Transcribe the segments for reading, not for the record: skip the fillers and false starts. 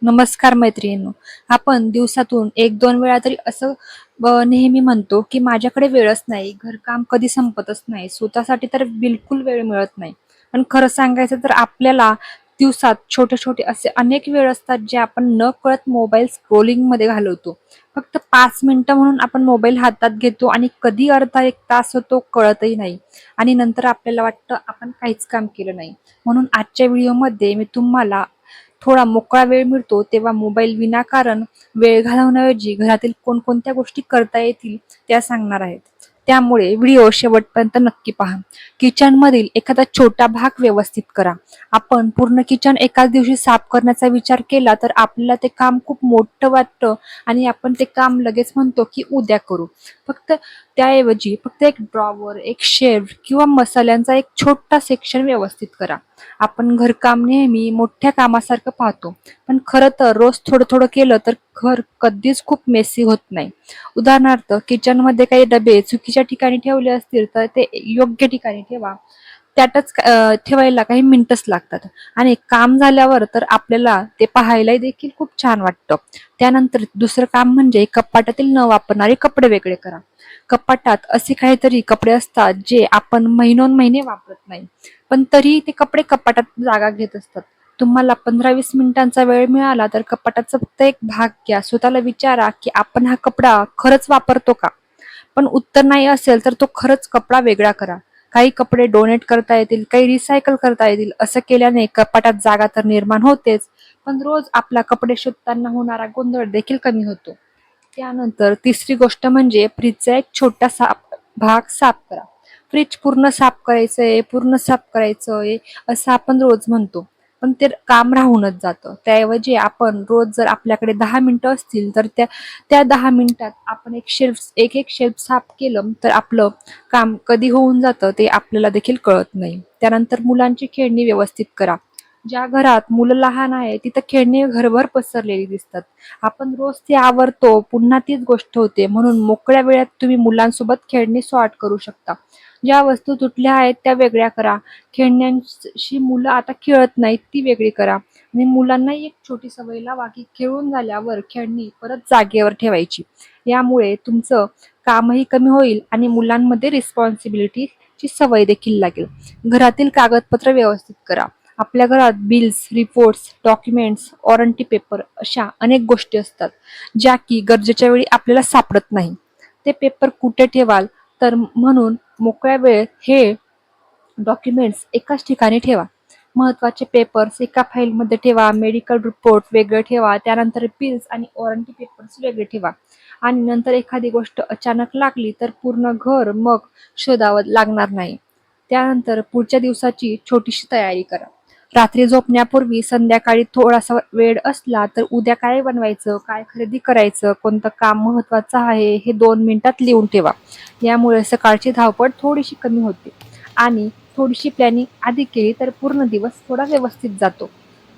नमस्कार मैत्रिणींनो. आपण दिवसातून 1-2 वेळा तरी असं नेहमी म्हणतो, की माझ्याकडे वेळच नाही, घरकाम कधी संपतच नाही, स्वतःसाठी तर बिलकुल वेळ मिळत नाही. पण खरं सांगायचं तर आपल्याला दिवसात छोटे-छोटे असे अनेक वेळ असतात, जे आपण नकळत मोबाईल स्क्रोलिंगमध्ये घालवतो. फक्त 5 मिनिटं म्हणून आपण मोबाईल हातात घेतो आणि कधी अर्धा 1 तास होतो कळतही नाही आणि नंतर आपल्याला वाटतं आपण काहीच काम केलं नाही. म्हणून आजच्या व्हिडिओमध्ये मी तुम्हाला थोडा मोकळा वेळ मिळतो तेव्हा मोबाईल विनाकारण वेळ घालवण्याऐवजी घरातील कोणकोणत्या गोष्टी करता येतील त्या सांगणार आहेत. त्यामुळे व्हिडिओ शेवटपर्यंत नक्की पहा. किचनमधील एखादा छोटा भाग व्यवस्थित करा. आपण पूर्ण किचन एकाच दिवशी साफ करण्याचा विचार केला तर आपल्याला ते काम खूप मोठं वाटतं आणि आपण ते काम लगेच म्हणतो की उद्या करू. फक्त एक ड्रॉवर, एक शेल्फ किंवा मसाल्यांचा एक छोटा सेक्शन व्यवस्थित करा. आपण घरकाम नेहमी मोठ्या कामासारखं पाहतो, पण खरं तर रोज थोडं-थोडं केलं तर घर कधीच खूप मेसी होत नाही. उदाहरणार्थ किचनमध्ये काही डबे चुकीच्या ठिकाणी ठेवले असतील तर ते योग्य ठिकाणी ठेवा. त्यातच ठेवायला काही मिनिटच लागतात आणि काम झाल्यावर तर आपल्याला ते पाहायलाही देखील खूप छान वाटतं. त्यानंतर दुसरं काम म्हणजे कपाटातील न वापरणारे कपडे वेगळे करा. कपाटात असे काहीतरी कपडे असतात जे आपण महिनोन-महिने वापरत नाही. पण तरीही ते कपडे कपाटात जागा घेत असतात. तुम्हाला 15-20 मिनिटांचा वेळ मिळाला तर कपाटाचा फक्त एक भाग घ्या. स्वतःला विचारा, की आपण हा कपडा खरंच वापरतो का? पण उत्तर नाही असेल तर तो खरंच कपडा वेगळा करा. काही कपडे डोनेट करता येतील, काही रिसायकल करता येतील. असं केल्याने कपाटात जागा तर निर्माण होतेच, पण रोज आपला कपडे शोधताना होणारा गोंधळ देखील कमी होतो. त्यानंतर तिसरी गोष्ट म्हणजे फ्रिजचा एक छोटा भाग साफ करा. फ्रिज पूर्ण साफ करायचंय असं आपण रोज म्हणतो. पण ते काम राहूनच जातं. त्याऐवजी आपण रोज जर आपल्याकडे 10 मिनिटं असतील तर त्या 10 मिनिटात आपण एक शेल्फ साफ केलं तर आपलं काम कधी होऊन जातं ते आपल्याला देखील कळत नाही. त्यानंतर मुलांची खेळणी व्यवस्थित करा. ज्या घरात मुलं लहान आहेत तिथं खेळणी घरभर पसरलेली दिसतात. आपण रोज ते आवरतो, पुन्हा तीच गोष्ट होते. म्हणून मोकळ्या वेळात तुम्ही मुलांसोबत खेळणी सॉर्ट करू शकता. ज्या वस्तू तुटल्या आहेत त्या वेगळ्या करा. खेळण्यांशी मुलं आता खेळत नाहीत ती वेगळी करा आणि मुलांना एक छोटी सवय लावा की खेळून झाल्यावर खेळणी परत जागेवर ठेवायची. यामुळे तुमचं कामही कमी होईल आणि मुलांमध्ये रिस्पॉन्सिबिलिटीची सवय देखील लागेल. घरातील कागदपत्र व्यवस्थित करा. आपल्या घरात bills, reports, documents, warranty paper अशा अनेक गोष्टी असतात, ज्या की गरजेच्या वेळी आपल्याला सापडत नाही. ते पेपर कुठे ठेवाल तर म्हणून मोकळ्या वेळेत हे डॉक्युमेंट्स एकाच ठिकाणी ठेवा. महत्त्वाचे पेपर्स एका फाईलमध्ये ठेवा, मेडिकल रिपोर्ट वेगळे ठेवा, त्यानंतर बिल्स आणि वॉरंटी पेपर्स वेगळे ठेवा आणि नंतर एखादी गोष्ट अचानक लागली तर पूर्ण घर मग शोधावं लागणार नाही. त्यानंतर पुढच्या दिवसाची छोटीशी तयारी करा. रात्री झोपण्यापूर्वी संध्याकाळी थोडासा वेळ असला तर उद्या काय बनवायचं, काय खरेदी करायचं, कोणतं काम महत्त्वाचं आहे हे 2 मिनिटात लिहून ठेवा. यामुळे सकाळची धावपळ थोडीशी कमी होते आणि थोडीशी प्लॅनिंग आधी केली तर पूर्ण दिवस थोडा व्यवस्थित जातो.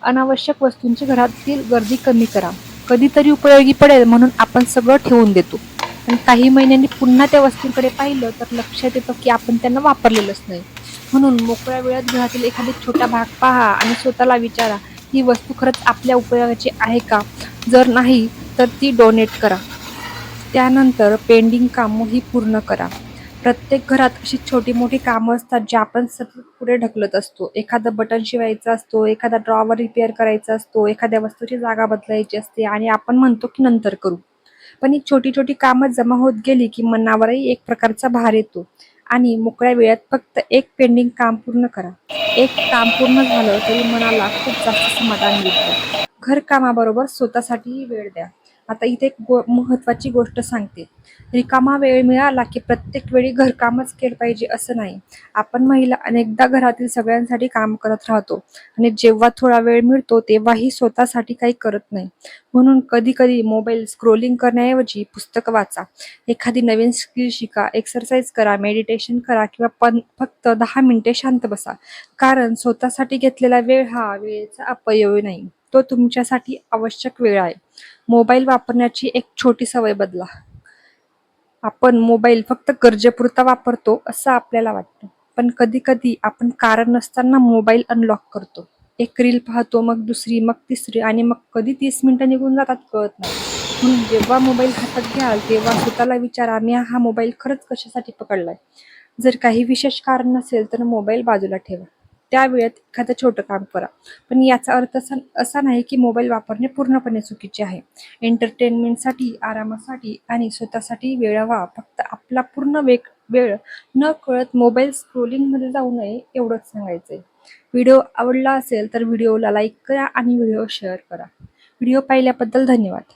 अनावश्यक वस्तूंची घरातील गर्दी कमी करा. कधीतरी उपयोगी पडेल म्हणून आपण सगळं ठेवून देतो आणि काही महिन्यांनी पुन्हा त्या वस्तूंकडे पाहिलं तर लक्षात येतं की आपण त्यांना वापरलेलंच नाही. म्हणून मोकळ्या वेळात घरातील एखादा छोटा भाग पहा आणि स्वतःला विचारा, ही वस्तू खरंच आपल्या उपयोगाची आहे का? जर नाही तर ती डोनेट करा. त्यानंतर पेंडिंग कामंही पूर्ण करा. प्रत्येक घरात अशी छोटी-मोठी कामं असतात, जे आपण सतत पुढे ढकलत असतो. एखादं बटन शिवायचं असतो, एखादा ड्रॉवर रिपेअर करायचा असतो, एखाद्या वस्तूची जागा बदलायची असते आणि आपण म्हणतो की नंतर करू. पण ही छोटी-छोटी कामं जमा होत गेली की मनावरही एक प्रकारचा भार येतो आणि मोकळ्या वेळात फक्त एक पेंडिंग काम पूर्ण करा. एक काम पूर्ण झालं तरी मनाला खूप जास्त समाधान मिळतं. घरकामाबरोबर स्वतःसाठीही वेळ द्या. आता इथे एक महत्त्वाची गोष्ट सांगते. रिकामा वेळ मिळाला की प्रत्येक वेळी घरकामच केलं पाहिजे असं नाही. आपण महिला अनेकदा घरातील सगळ्यांसाठी काम करत राहतो आणि जेव्हा थोडा वेळ मिळतो तेव्हाही स्वतःसाठी काही करत नाही. म्हणून कधी-कधी मोबाईल स्क्रोलिंग करण्याऐवजी पुस्तकं वाचा, एखादी नवीन स्किल शिका, एक्सरसाइज करा, मेडिटेशन करा किंवा पण फक्त 10 मिनिटे शांत बसा. कारण स्वतःसाठी घेतलेला वेळ हा वेळेचा अपव्यय नाही. तो तुमच्यासाठी आवश्यक वेळ आहे. मोबाईल वापरण्याची एक छोटी सवय बदला. आपण मोबाईल फक्त गरजेपुरता वापरतो असं आपल्याला वाटतं. पण कधी-कधी आपण कारण नसताना मोबाईल अनलॉक करतो. एक रील पाहतो, मग दुसरी, मग तिसरी आणि मग कधी 30 मिनिटं निघून जातात कळत नाही. म्हणून जेव्हा मोबाईल हातात घ्याल तेव्हा स्वतःला विचारा, मी हा मोबाईल खरंच कशासाठी पकडलाय? जर काही विशेष कारण नसेल तर मोबाईल बाजूला ठेवा. त्या वेळेत एखादं छोटं काम करा. पण याचा अर्थ असा नाही की मोबाईल वापरणे पूर्णपणे चुकीचे आहे. एंटरटेनमेंटसाठी, आरामासाठी आणि स्वतःसाठी वेळ व्हा. फक्त आपला पूर्ण वेळ नकळत मोबाईल स्क्रोलिंगमध्ये जाऊ नये एवढंच सांगायचंय. व्हिडिओ आवडला असेल तर व्हिडिओला लाईक करा आणि व्हिडिओ शेअर करा. व्हिडिओ पाहिल्याबद्दल धन्यवाद.